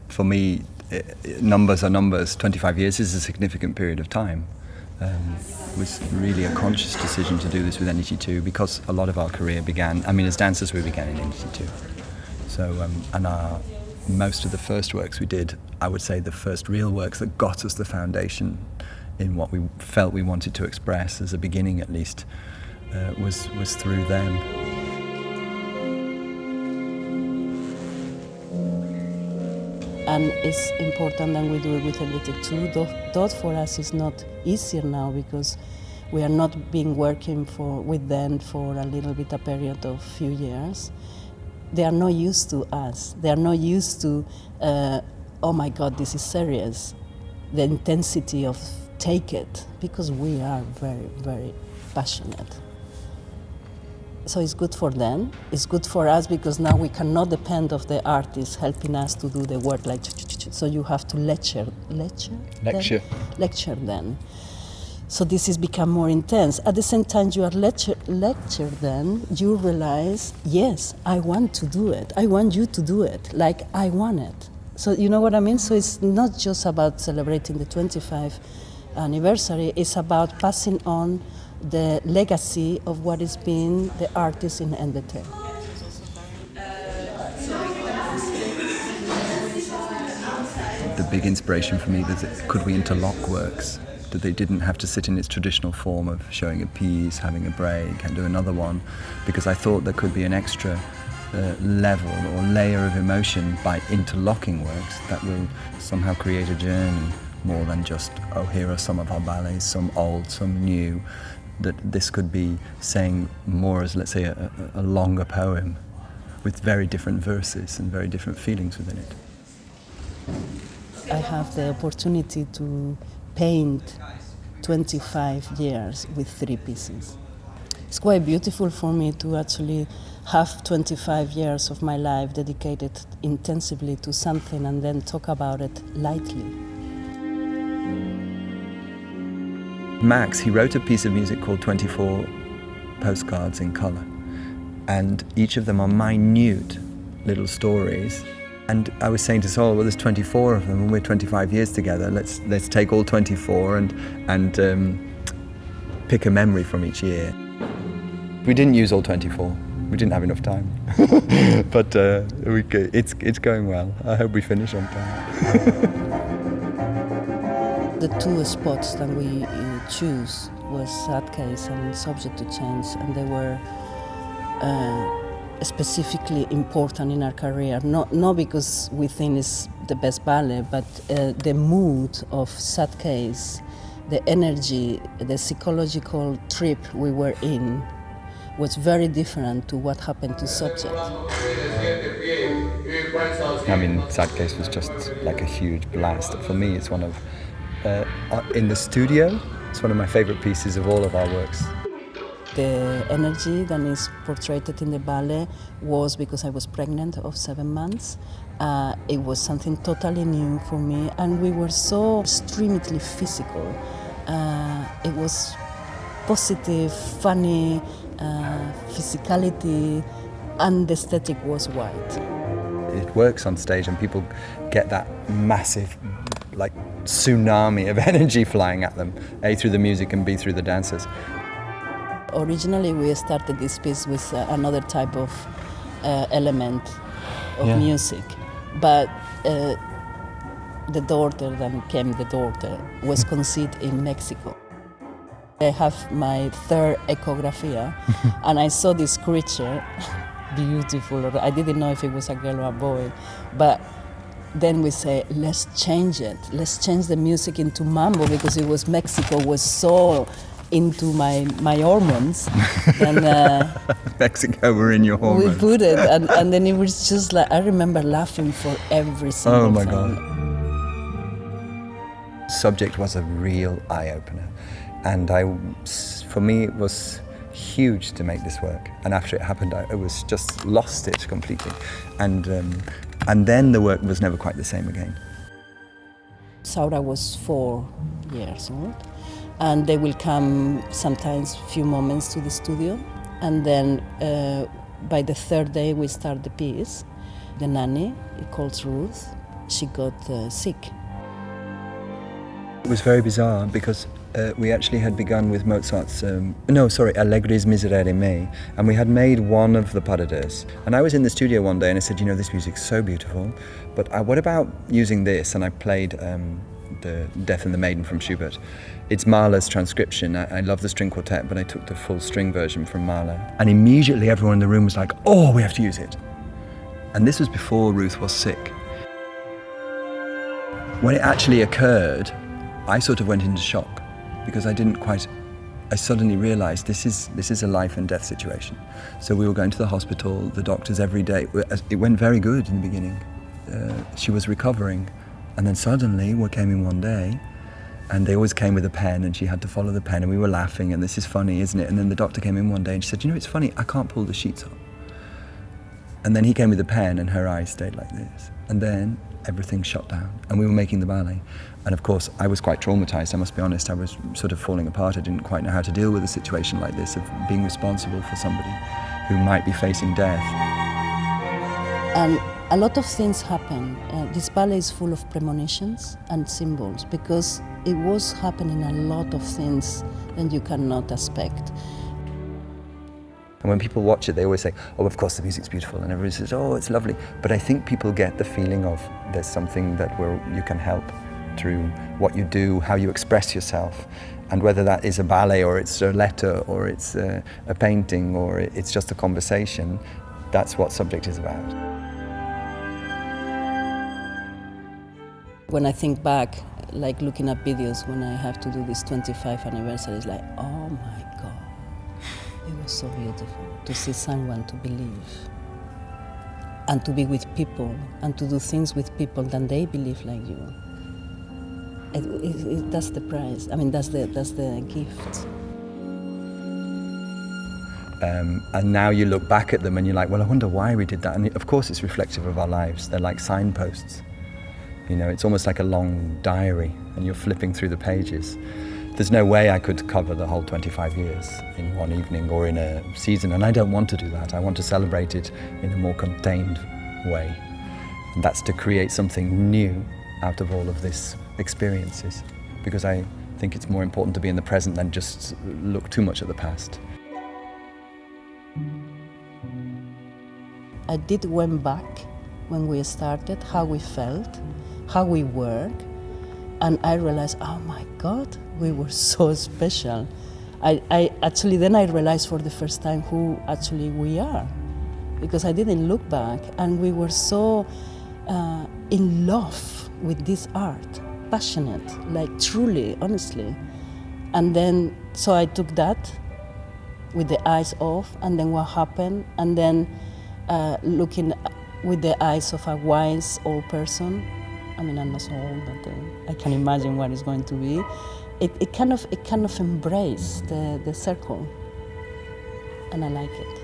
for me, numbers are numbers. 25 years is a significant period of time. It was really a conscious decision to do this with NDT2 because a lot of our career began, as dancers we began in NDT2. So, most of the first works we did, I would say the first real works that got us the foundation in what we felt we wanted to express, as a beginning at least, was through them. And it's important that we do it with NDT2. Though for us is not easier now because we are not been working with them for a little bit a period of few years. They are not used to us. They are not used to, oh my God, this is serious. The intensity of take it, because we are very, very passionate. So it's good for them. It's good for us because now we cannot depend on the artist helping us to do the work so you have to lecture them. So this has become more intense. At the same time you are lecture them, you realize, yes, I want to do it. I want you to do it like I want it. So you know what I mean? So it's not just about celebrating the 25th anniversary, it's about passing on the legacy of what has been the artist in NDT. The big inspiration for me was, could we interlock works? That they didn't have to sit in its traditional form of showing a piece, having a break, and do another one, because I thought there could be an extra level or layer of emotion by interlocking works that will somehow create a journey more than just, oh, here are some of our ballets, some old, some new. That this could be saying more as, let's say, a longer poem with very different verses and very different feelings within it. I have the opportunity to paint 25 years with 3 pieces. It's quite beautiful for me to actually have 25 years of my life dedicated intensively to something and then talk about it lightly. Max, he wrote a piece of music called 24 Postcards in Colour, and each of them are minute little stories. And I was saying to Sol, well, there's 24 of them, and we're 25 years together. Let's take all 24 and pick a memory from each year. We didn't use all 24. We didn't have enough time, but it's going well. I hope we finish on time. The 2 spots that we choose was Sad Case and Subject to Change, and they were specifically important in our career, not because we think it's the best ballet, but the mood of Sad Case, the energy, the psychological trip we were in was very different to what happened to Subject. Sad Case was just like a huge blast. For me, it's one of, in the studio, it's one of my favorite pieces of all of our works. The energy that is portrayed in the ballet was because I was pregnant of 7 months. It was something totally new for me, and we were so extremely physical. It was positive, funny, physicality, and the aesthetic was white. It works on stage and people get that massive tsunami of energy flying at them, A, through the music and B, through the dancers. Originally we started this piece with another type of element of music, but the daughter was conceived in Mexico. I have my 3rd echografia and I saw this creature, beautiful. I didn't know if it was a girl or a boy, but then we say, let's change it. Let's change the music into mambo because it was Mexico was so into my hormones. Then Mexico were in your hormones. We put it, and then it was just like, I remember laughing for every single time. Oh my God. Subject was a real eye-opener. And for me, it was huge to make this work. And after it happened, I was just lost it completely. And then the work was never quite the same again. Saura was 4 years old, and they will come sometimes few moments to the studio. And then by the 3rd day, we start the piece. The nanny, it calls Ruth, she got sick. It was very bizarre because we actually had begun with Mozart's, Allegri's Miserere Me, and we had made one of the parades. And I was in the studio one day and I said, you know, this music's so beautiful, but what about using this? And I played the Death and the Maiden from Schubert. It's Mahler's transcription. I love the string quartet, but I took the full string version from Mahler. And immediately everyone in the room was like, oh, we have to use it. And this was before Ruth was sick. When it actually occurred, I sort of went into shock because I suddenly realized this is a life and death situation. So we were going to the hospital, the doctors every day. It went very good in the beginning. She was recovering. And then suddenly we came in one day and they always came with a pen and she had to follow the pen and we were laughing and this is funny, isn't it? And then the doctor came in one day and she said, you know, it's funny, I can't pull the sheets up. And then he came with a pen and her eyes stayed like this. And then everything shut down and we were making the ballet. And of course, I was quite traumatized, I must be honest. I was sort of falling apart. I didn't quite know how to deal with a situation like this, of being responsible for somebody who might be facing death. And a lot of things happen. This ballet is full of premonitions and symbols because it was happening a lot of things that you cannot expect. And when people watch it, they always say, oh, of course the music's beautiful, and everybody says, oh, it's lovely. But I think people get the feeling of there's something that you can help through what you do, how you express yourself. And whether that is a ballet or it's a letter or it's a painting or it's just a conversation, that's what subject is about. When I think back, like looking at videos when I have to do this 25th anniversary, it's like, oh my God, it was so beautiful to see someone to believe and to be with people and to do things with people that they believe like you. That's the prize. I mean, that's the gift. And now you look back at them and you're like, well, I wonder why we did that. And of course it's reflective of our lives. They're like signposts. You know, it's almost like a long diary and you're flipping through the pages. There's no way I could cover the whole 25 years in one evening or in a season, and I don't want to do that. I want to celebrate it in a more contained way. And that's to create something new out of all of these experiences, because I think it's more important to be in the present than just look too much at the past. I did went back when we started, how we felt, how we work, and I realized, oh my God, we were so special. I actually, then I realized for the first time who actually we are, because I didn't look back, and we were so in love with this art, passionate, like truly, honestly. And then, so I took that with the eyes off, and then what happened, and then looking with the eyes of a wise old person. I mean, I'm not so old, but I can imagine what it's going to be. It kind of embraced the circle, and I like it.